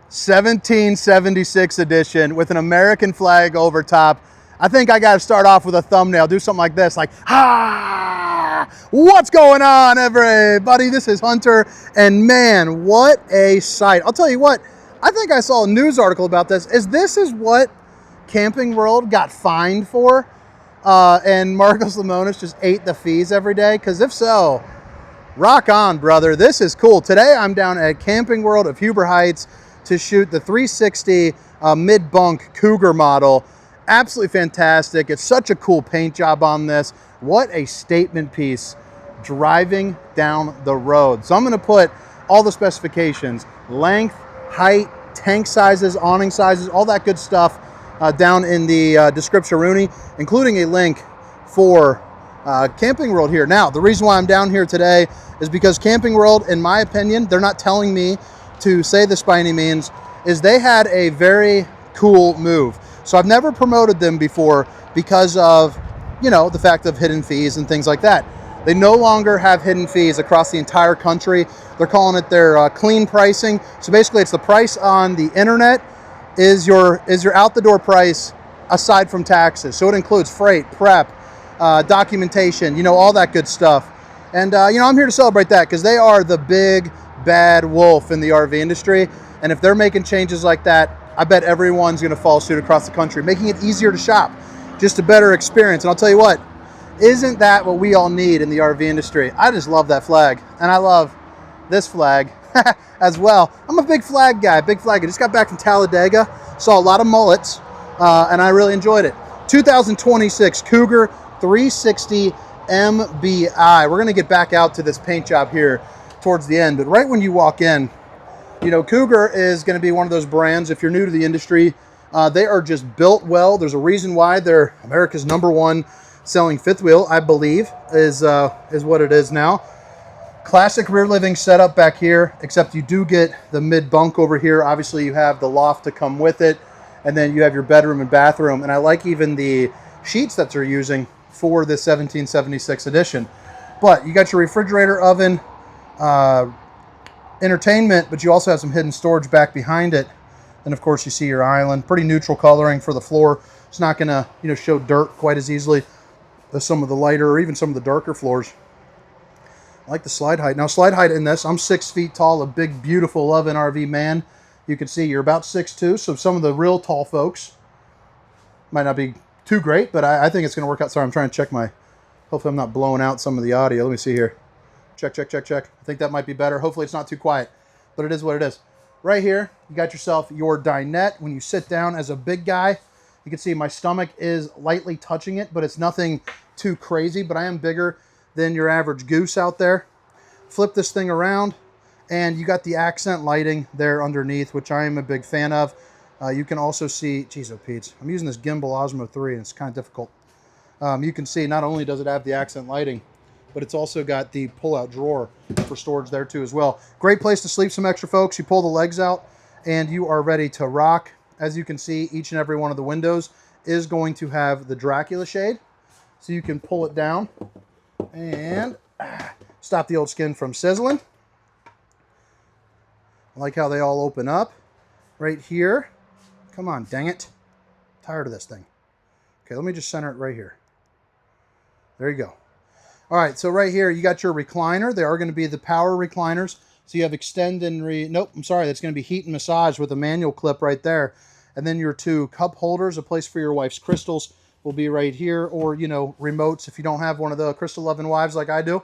1776 edition with an American flag over top. I think I got to start off with a thumbnail, do something like this, like, ha! What's going on, everybody? This is Hunter, and man, what a sight. I'll tell you what, I think I saw a news article about this. This is what Camping World got fined for, and Marcos Lemonis just ate the fees every day? Because if so, rock on, brother. This is cool. Today I'm down at Camping World of Huber Heights to shoot the 360 mid-bunk Cougar model. Absolutely fantastic. It's such a cool paint job on this. What a statement piece driving down the road. So I'm going to put all the specifications, length, height, tank sizes, awning sizes, all that good stuff down in the description, Rooney, including a link for Camping World here. Now, the reason why I'm down here today is because Camping World, in my opinion, they're not telling me to say this by any means, is they had a very cool move. So I've never promoted them before because of, you know, the fact of hidden fees and things like that. They no longer have hidden fees across the entire country. They're calling it their clean pricing. So basically it's the price on the internet is your out the door price aside from taxes. So it includes freight, prep, documentation, you know, all that good stuff. And, you know, I'm here to celebrate that because they are the big bad wolf in the RV industry. And if they're making changes like that, I bet everyone's going to follow suit across the country, making it easier to shop, just a better experience. And I'll tell you what, isn't that what we all need in the RV industry? I just love that flag. And I love this flag as well. I'm a big flag guy, big flag. I just got back from Talladega, saw a lot of mullets, and I really enjoyed it. 2026 Cougar 360 MBI. We're going to get back out to this paint job here towards the end, but right when you walk in, you know, Cougar is going to be one of those brands, if you're new to the industry, they are just built well. There's a reason why they're America's #1 selling fifth wheel, I believe, is what it is now. Classic rear living setup back here, except you do get the mid bunk over here. Obviously you have the loft to come with it, and then you have your bedroom and bathroom, and I like even the sheets that they're using for the 1776 edition. But you got your refrigerator, oven, entertainment, but you also have some hidden storage back behind it. And of course you see your island. Pretty neutral coloring for the floor. It's not going to, you know, show dirt quite as easily as some of the lighter or even some of the darker floors. I like the slide height. Now slide height in this, I'm 6 feet tall, a big beautiful love and RV man. You can see you're about 6'2", so some of the real tall folks might not be too great, but I think it's going to work out. Sorry, I'm trying to check my, hopefully I'm not blowing out some of the audio. Let me see here. Check, check, check, check. I think that might be better. Hopefully it's not too quiet, but it is what it is. Right here, you got yourself your dinette. When you sit down as a big guy, you can see my stomach is lightly touching it, but it's nothing too crazy, but I am bigger than your average goose out there. Flip this thing around, and you got the accent lighting there underneath, which I am a big fan of. You can also see, geez, oh Pete, I'm using this gimbal Osmo 3, and it's kind of difficult. You can see not only does it have the accent lighting, but it's also got the pull-out drawer for storage there too as well. Great place to sleep some extra, folks. You pull the legs out and you are ready to rock. As you can see, each and every one of the windows is going to have the Dracula shade. So you can pull it down and stop the old skin from sizzling. I like how they all open up right here. Come on, dang it. I'm tired of this thing. Okay, let me just center it right here. There you go. All right, so right here, you got your recliner. They are going to be the power recliners. So you have extend and nope, I'm sorry, that's going to be heat and massage with a manual clip right there. And then your 2 cup holders, a place for your wife's crystals will be right here, or, you know, remotes if you don't have one of the crystal loving wives like I do.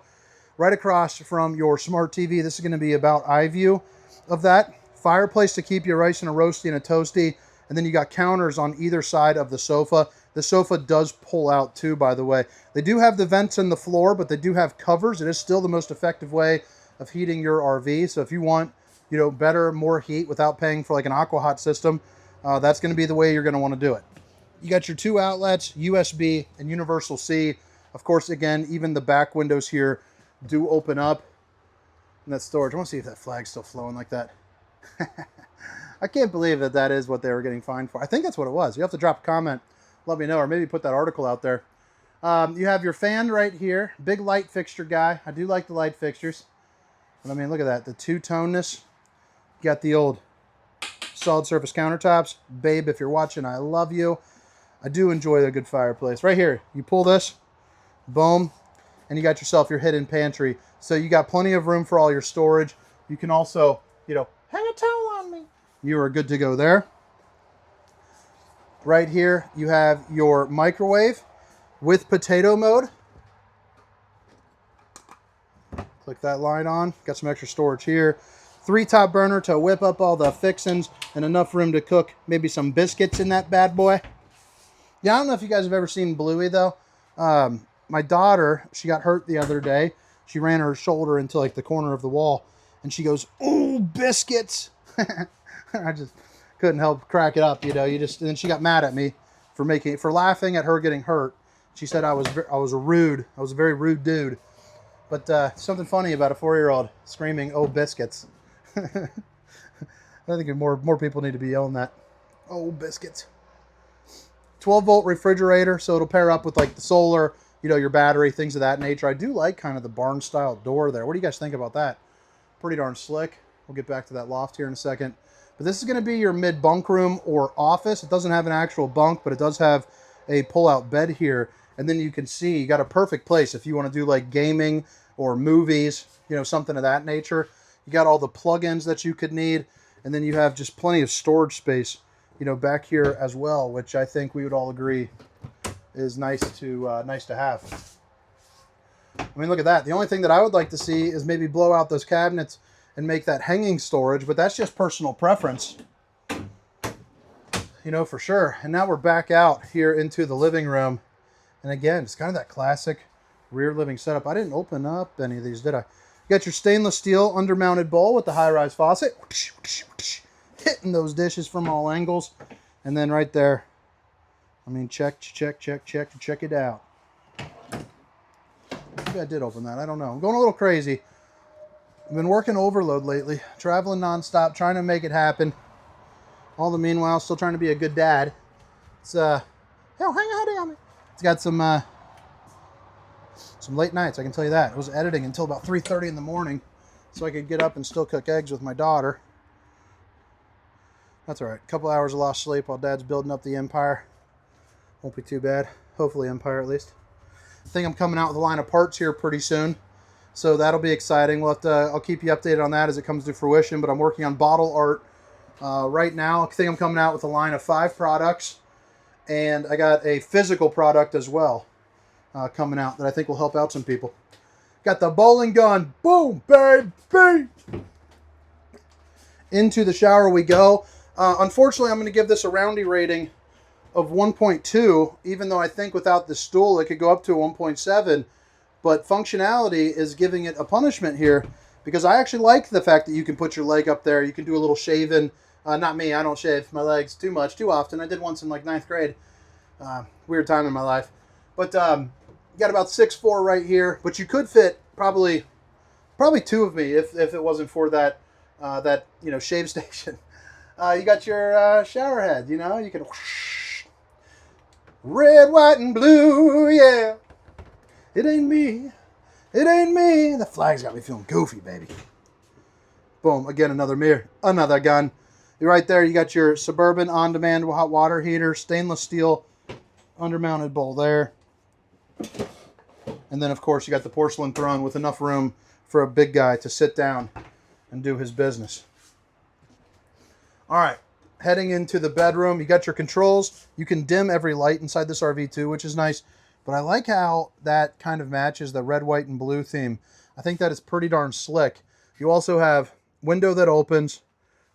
Right across from your smart TV, this is going to be about eye view of that. Fireplace to keep your rice and a roasty and a toasty. And then you got counters on either side of the sofa. The sofa does pull out too, by the way. They do have the vents in the floor, but they do have covers. It is still the most effective way of heating your RV. So if you want, you know, better, more heat without paying for like an aqua hot system, that's going to be the way you're going to want to do it. You got your 2 outlets, USB and universal C. Of course, again, even the back windows here do open up. And that storage, I want to see if that flag's still flowing like that. I can't believe that that is what they were getting fined for. I think that's what it was. You have to drop a comment. Let me know, or maybe put that article out there. You have your fan right here. Big light fixture guy. I do like the light fixtures. But I mean, look at that. The two-toneness. You got the old solid surface countertops. Babe, if you're watching, I love you. I do enjoy a good fireplace. Right here, you pull this, boom, and you got yourself your hidden pantry. So you got plenty of room for all your storage. You can also, you know, hang a towel on me. You are good to go there. Right here, you have your microwave with potato mode. Click that line on. Got some extra storage here. 3-top burner to whip up all the fixings and enough room to cook maybe some biscuits in that bad boy. Yeah, I don't know if you guys have ever seen Bluey though. My daughter, she got hurt the other day. She ran her shoulder into like the corner of the wall and she goes, "Ooh, biscuits." I just couldn't help crack it up, you know. And then she got mad at me for laughing at her getting hurt. She said I was a very rude dude. But something funny about a 4-year-old screaming, "Oh, biscuits." I think more people need to be yelling that. "Oh, biscuits." 12-volt refrigerator, so it'll pair up with like the solar, you know, your battery, things of that nature. I do like kind of the barn style door there. What do you guys think about that? Pretty darn slick. We'll get back to that loft here in a second. But this is going to be your mid-bunk room or office. It doesn't have an actual bunk, but it does have a pull-out bed here. And then you can see you got a perfect place if you want to do like gaming or movies, you know, something of that nature. You got all the plugins that you could need, and then you have just plenty of storage space, you know, back here as well, which I think we would all agree is nice to have. I mean, look at that. The only thing that I would like to see is maybe blow out those cabinets and make that hanging storage, but that's just personal preference, you know, for sure. And now we're back out here into the living room, and again, it's kind of that classic rear living setup. I didn't open up any of these, did I? You got your stainless steel undermounted bowl with the high-rise faucet. Hitting those dishes from all angles. And then right there, I mean, check it out. Maybe I did open that. I don't know. I'm going a little crazy. I've been working overload lately. Traveling nonstop, trying to make it happen. All the meanwhile, still trying to be a good dad. It's, hell, hang on me. It's got some late nights, I can tell you that. I was editing until about 3:30 in the morning so I could get up and still cook eggs with my daughter. That's all right. A couple hours of lost sleep while Dad's building up the empire. Won't be too bad. Hopefully empire at least. I think I'm coming out with a line of parts here pretty soon, so that'll be exciting. I'll keep you updated on that as it comes to fruition, but I'm working on bottle art right now. I think I'm coming out with a line of 5 products, and I got a physical product as well coming out that I think will help out some people. Got the bowling gun. Boom, baby! Into the shower we go. Unfortunately, I'm going to give this a roundy rating of 1.2, even though I think without the stool it could go up to 1.7. But functionality is giving it a punishment here, because I actually like the fact that you can put your leg up there. You can do a little shaving. Not me, I don't shave my legs too often. I did once in like 9th grade. Weird time in my life. But you got about 6'4" right here. But you could fit probably 2 of me if it wasn't for that you know, shave station. You got your shower head, you know, you can whoosh. Red, white, and blue, yeah. It ain't me. The flag's got me feeling goofy, baby. Boom, again, another mirror, another gun. Right there, you got your Suburban on-demand hot water heater, stainless steel undermounted bowl there. And then, of course, you got the porcelain throne with enough room for a big guy to sit down and do his business. All right, heading into the bedroom, you got your controls. You can dim every light inside this RV too, which is nice. But I like how that kind of matches the red, white, and blue theme. I think that is pretty darn slick. You also have window that opens,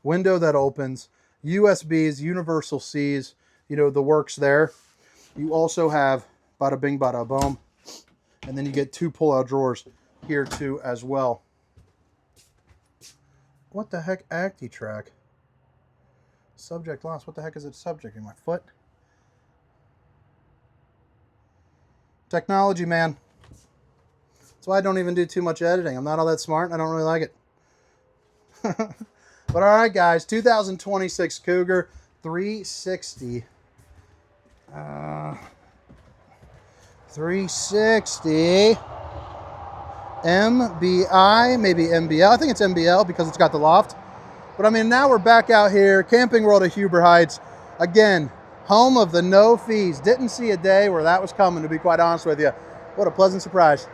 USBs, universal Cs, you know, the works there. You also have bada bing, bada boom. And then you get 2 pull-out drawers here too as well. What the heck, ActiTrack? Subject lost. What the heck is it subjecting? My foot? Technology, man. That's why I don't even do too much editing. I'm not all that smart. I don't really like it. But all right, guys. 2026 Cougar 360. 360 MBI, maybe MBL. I think it's MBL because it's got the loft. But I mean, now we're back out here, Camping World of Huber Heights. Again, home of the no fees. Didn't see a day where that was coming, to be quite honest with you. What a pleasant surprise.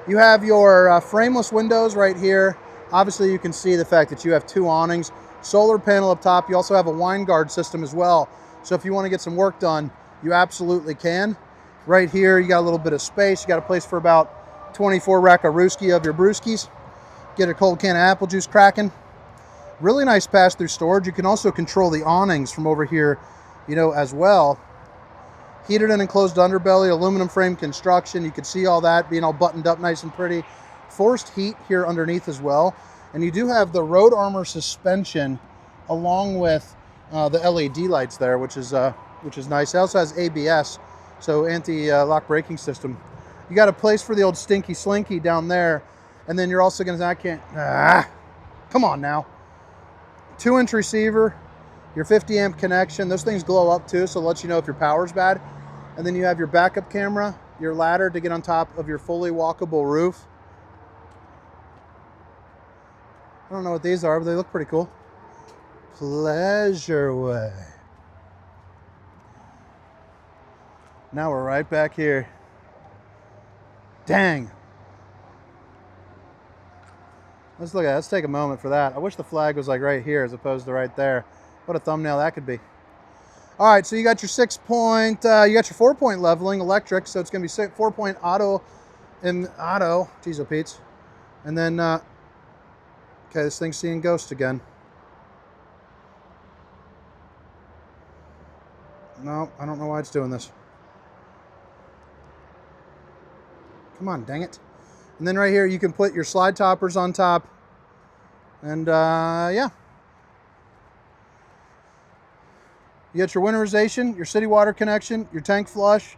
You have your frameless windows right here. Obviously, you can see the fact that you have 2 awnings, solar panel up top. You also have a wine guard system as well. So if you want to get some work done, you absolutely can. Right here, you got a little bit of space. You got a place for about 24 rack-a-rooski of your brewskis. Get a cold can of apple juice cracking. Really nice pass-through storage. You can also control the awnings from over here, you know, as well. Heated and enclosed underbelly, aluminum frame construction. You can see all that being all buttoned up nice and pretty. Forced heat here underneath as well. And you do have the Road Armor suspension along with the LED lights there, which is nice. It also has ABS, so anti-lock braking system. You got a place for the old stinky slinky down there. And then you're also going to, come on now. 2-inch receiver, your 50 amp connection. Those things glow up too, so it lets you know if your power's bad. And then you have your backup camera, your ladder to get on top of your fully walkable roof. I don't know what these are, but they look pretty cool. Pleasure-way. Now we're right back here. Dang. Let's look at it. Let's take a moment for that. I wish the flag was like right here as opposed to right there. What a thumbnail that could be. All right, so you got your 6-point, you got your 4-point leveling electric, so it's going to be 4-point auto and auto. Jeez, oh Pete's. And then, okay, this thing's seeing ghost again. No, I don't know why it's doing this. Come on, dang it. And then right here, you can put your slide toppers on top. And yeah. You got your winterization, your city water connection, your tank flush,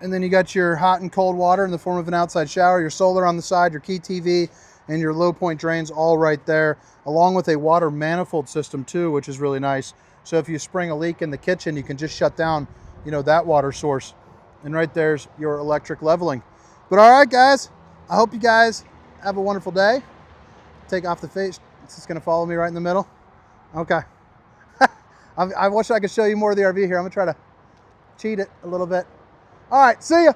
and then you got your hot and cold water in the form of an outside shower, your solar on the side, your key TV, and your low point drains all right there, along with a water manifold system too, which is really nice. So if you spring a leak in the kitchen, you can just shut down, you know, that water source. And right there's your electric leveling. But all right, guys, I hope you guys have a wonderful day. Take off the face. It's just going to follow me right in the middle. Okay. I wish I could show you more of the RV here. I'm going to try to cheat it a little bit. All right, see ya.